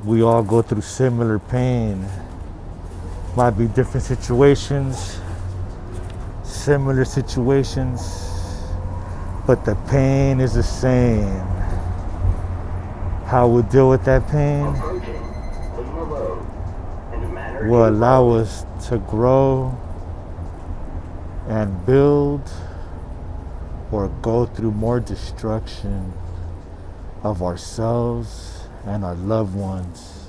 We all go through similar pain. Might be different situations, similar situations, but the pain is the same. How we deal with that pain will allow us to grow and build or go through more destruction of ourselves and our loved ones.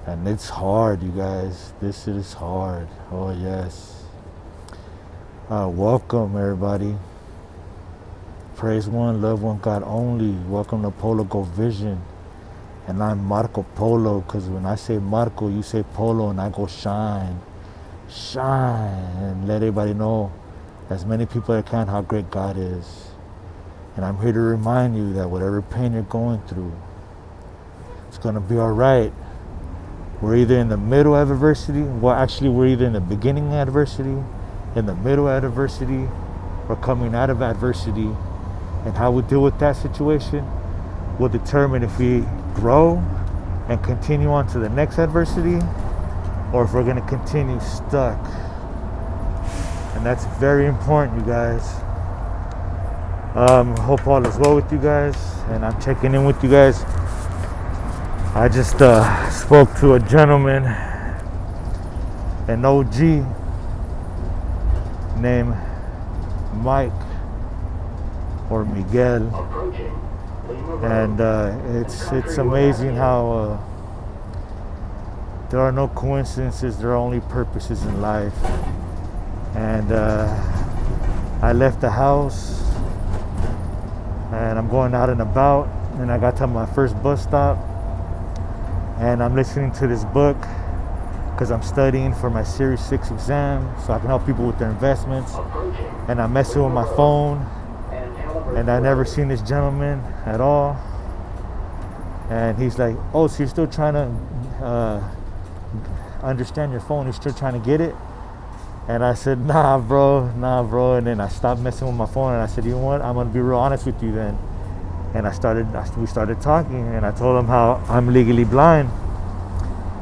And it's hard, you guys. This is hard. Oh, yes. Welcome, everybody. Praise one, love one, God only. Welcome to Polo Go Vision. And I'm Marco Polo, because when I say Marco, you say Polo, and I go shine. Shine. And let everybody know, as many people as can, how great God is. And I'm here to remind you that whatever pain you're going through, it's going to be all right. We're either in the middle of adversity, well, actually, we're either in the beginning of adversity, in the middle of adversity, or coming out of adversity. And how we deal with that situation will determine if we grow and continue on to the next adversity, or if we're going to continue stuck. And that's very important, you guys. Hope all is well with you guys, and I'm checking in with you guys. I just spoke to a gentleman, an OG named Mike or Miguel, and it's amazing how there are no coincidences, there are only purposes in life. And I left the house and I'm going out and about, and I got to my first bus stop, and I'm listening to this book because I'm studying for my Series 6 exam so I can help people with their investments. And I'm messing with my phone, and I never seen this gentleman at all. And he's like, oh, so you're still trying to understand your phone, you're still trying to get it? And I said, nah bro. And then I stopped messing with my phone, and I said, you know what, I'm gonna be real honest with you then. And we started talking, and I told him how I'm legally blind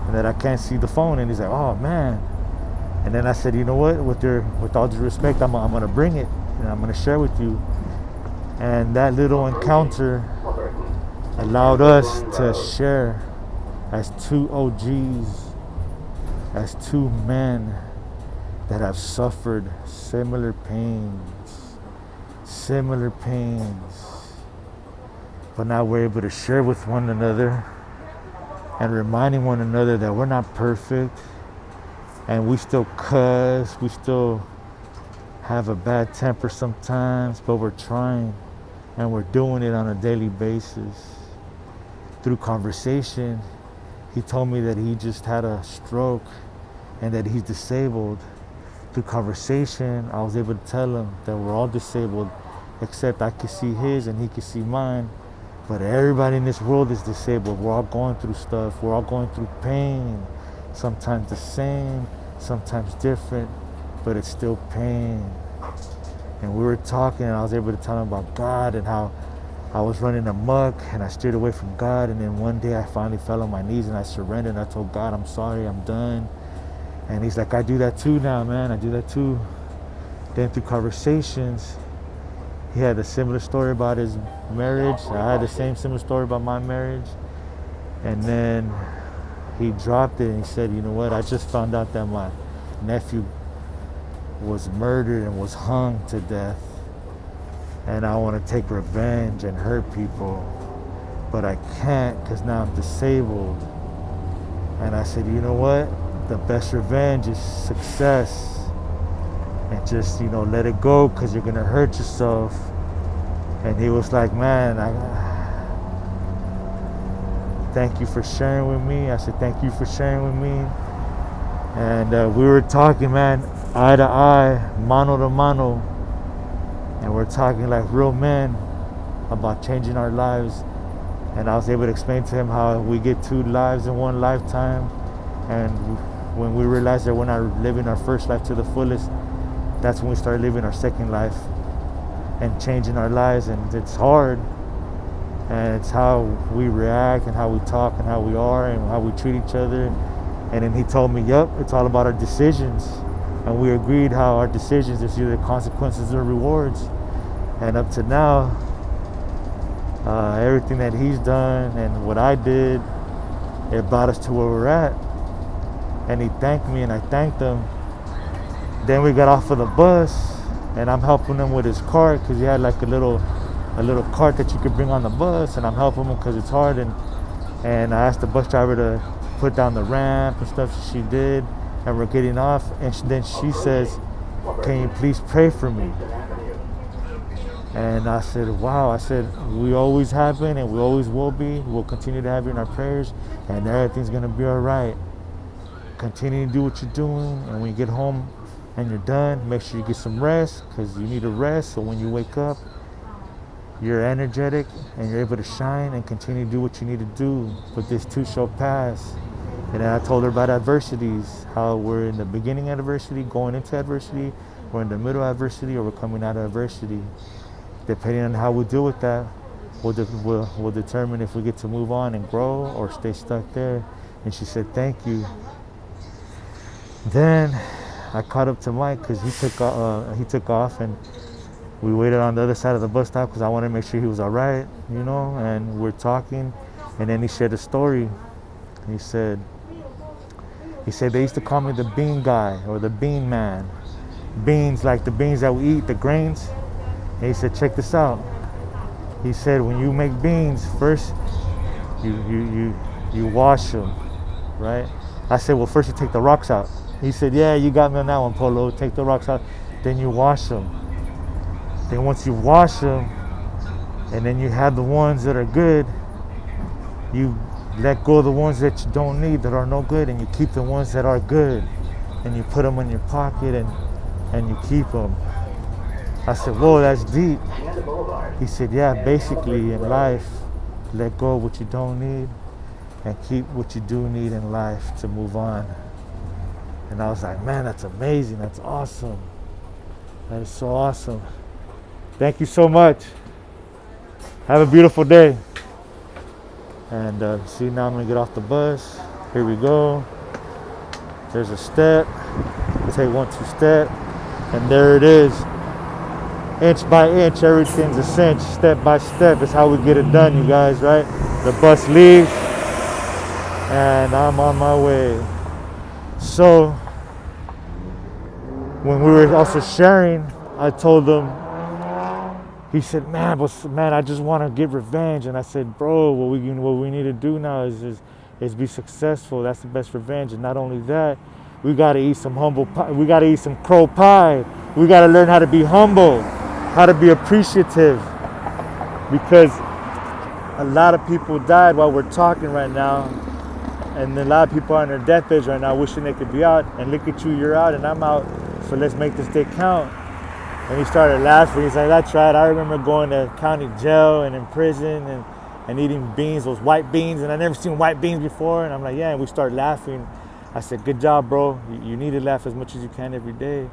and that I can't see the phone. And he's like, oh man. And then I said, you know what, with all due respect, I'm gonna bring it and I'm gonna share with you. And that little encounter allowed us to share as two OGs, as two men that have suffered similar pains, but now we're able to share with one another and reminding one another that we're not perfect, and we still cuss, we still have a bad temper sometimes, but we're trying, and we're doing it on a daily basis. Through conversation, he told me that he just had a stroke and that he's disabled. Through conversation, I was able to tell him that we're all disabled, except I could see his and he could see mine. But everybody in this world is disabled. We're all going through stuff. We're all going through pain. Sometimes the same, sometimes different, but it's still pain. And we were talking, and I was able to tell him about God and how I was running amok and I steered away from God. And then one day I finally fell on my knees and I surrendered, and I told God, I'm sorry, I'm done. And he's like, I do that too now, man. I do that too. Then through conversations, he had a similar story about his marriage. I had the similar story about my marriage. And then he dropped it and he said, you know what, I just found out that my nephew was murdered and was hung to death. And I want to take revenge and hurt people, but I can't because now I'm disabled. And I said, you know what? The best revenge is success. And just, let it go, because you're going to hurt yourself. And he was like, man, thank you for sharing with me. I said, thank you for sharing with me. And we were talking, man, eye to eye, mano to mano. And we're talking like real men about changing our lives. And I was able to explain to him how we get 2 lives in one lifetime. And when we realize that we're not living our first life to the fullest, that's when we start living our second life and changing our lives. And it's hard. And it's how we react and how we talk and how we are and how we treat each other. And then he told me, yep, it's all about our decisions. And we agreed how our decisions is either consequences or rewards. And up to now, everything that he's done and what I did, it brought us to where we're at. And he thanked me and I thanked him. Then we got off of the bus and I'm helping him with his cart because he had like a little cart that you could bring on the bus, and I'm helping him because it's hard. And I asked the bus driver to put down the ramp and stuff. She did, and we're getting off. And then she says, "Can you please pray for me?" And I said, "Wow." I said, "We always have been, and we always will be. We'll continue to have you in our prayers, and everything's gonna be all right. Continue to do what you're doing, and when you get home and you're done, make sure you get some rest because you need a rest. So when you wake up, you're energetic and you're able to shine and continue to do what you need to do. But this too shall pass." And then I told her about adversities, how we're in the beginning of adversity, going into adversity, we're in the middle of adversity, or we're coming out of adversity. Depending on how we deal with that, we'll determine if we get to move on and grow or stay stuck there. And she said, "Thank you." Then I caught up to Mike because he took off, and we waited on the other side of the bus stop because I wanted to make sure he was all right, and we're talking. And then he shared a story. He said they used to call me the bean guy or the bean man. Beans, like the beans that we eat, the grains. And he said, "Check this out." He said, "When you make beans, first you wash them, right?" I said, "Well, first you take the rocks out." He said, "Yeah, you got me on that one, Polo. Take the rocks out, then you wash them. Then once you wash them, and then you have the ones that are good, you let go of the ones that you don't need, that are no good, and you keep the ones that are good, and you put them in your pocket and you keep them." I said, "Whoa, that's deep." He said, "Yeah, basically in life, let go of what you don't need and keep what you do need in life to move on." And I was like, "Man, that's amazing. That's awesome. That is so awesome. Thank you so much. Have a beautiful day." And see, now I'm gonna get off the bus. Here we go. There's a step. Take 1, 2 step, and there it is. Inch by inch, everything's a cinch. Step by step is how we get it done, you guys, right? The bus leaves, and I'm on my way. So, when we were also sharing, I told him, he said, man, I just want to get revenge. And I said, "Bro, what we need to do now is be successful. That's the best revenge. And not only that, we got to eat some humble pie. We got to eat some crow pie. We got to learn how to be humble, how to be appreciative, because a lot of people died while we're talking right now. And a lot of people are on their deathbeds right now wishing they could be out. And look at you, you're out and I'm out. So let's make this day count." And he started laughing. He's like, "That's right. I remember going to county jail and in prison and eating beans, those white beans. And I never seen white beans before." And I'm like, "Yeah." And we started laughing. I said, "Good job, bro. You need to laugh as much as you can every day."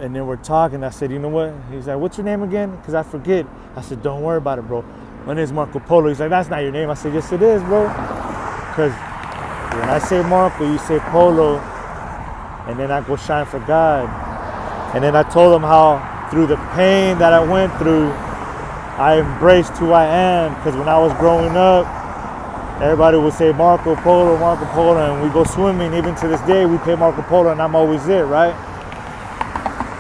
And then we're talking. I said, "You know what?" He's like, "What's your name again?" Because I forget. I said, "Don't worry about it, bro. My name is Marco Polo." He's like, "That's not your name." I said, "Yes, it is, bro. Because when I say Marco, you say Polo. And then I go shine for God." And then I told him how through the pain that I went through, I embraced who I am. Because when I was growing up, everybody would say Marco Polo, and we go swimming. Even to this day, we play Marco Polo, and I'm always it, right?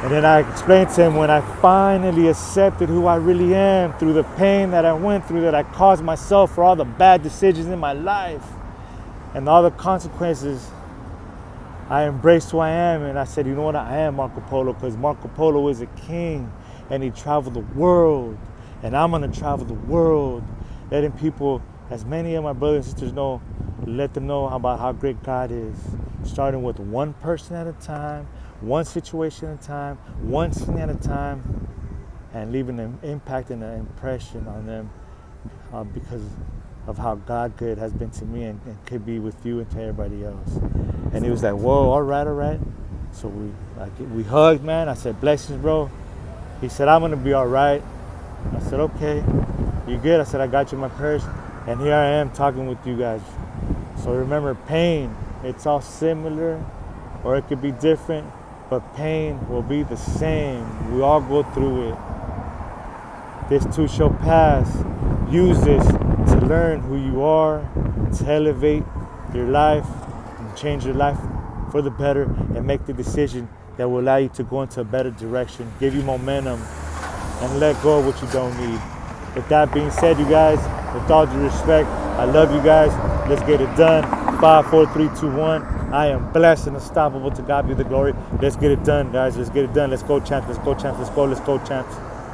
And then I explained to him when I finally accepted who I really am through the pain that I went through, that I caused myself for all the bad decisions in my life and all the consequences, I embraced who I am. And I said, "You know what? I am Marco Polo, because Marco Polo is a king and he traveled the world. And I'm going to travel the world, letting people, as many of my brothers and sisters know, let them know about how great God is. Starting with one person at a time, one situation at a time, one scene at a time, and leaving an impact and an impression on them because of how God good has been to me and could be with you and to everybody else." And he was like, "Whoa, all right." So we hugged, man. I said, "Blessings, bro." He said, "I'm gonna be all right." I said, "Okay, You good? I said, I got you in my purse. And here I am talking with you guys. So remember, pain, it's all similar, or it could be different, but pain will be the same. We all go through it. This too shall pass. Use this to learn who you are, to elevate your life, and change your life for the better, and make the decision that will allow you to go into a better direction, give you momentum, and let go of what you don't need. With that being said, you guys, with all due respect, I love you guys. Let's get it done. 5, 4, 3, 2, 1. I am blessed and unstoppable. To God be the glory. Let's get it done, guys. Let's get it done. Let's go, champs. Let's go, champs. Let's go, champs.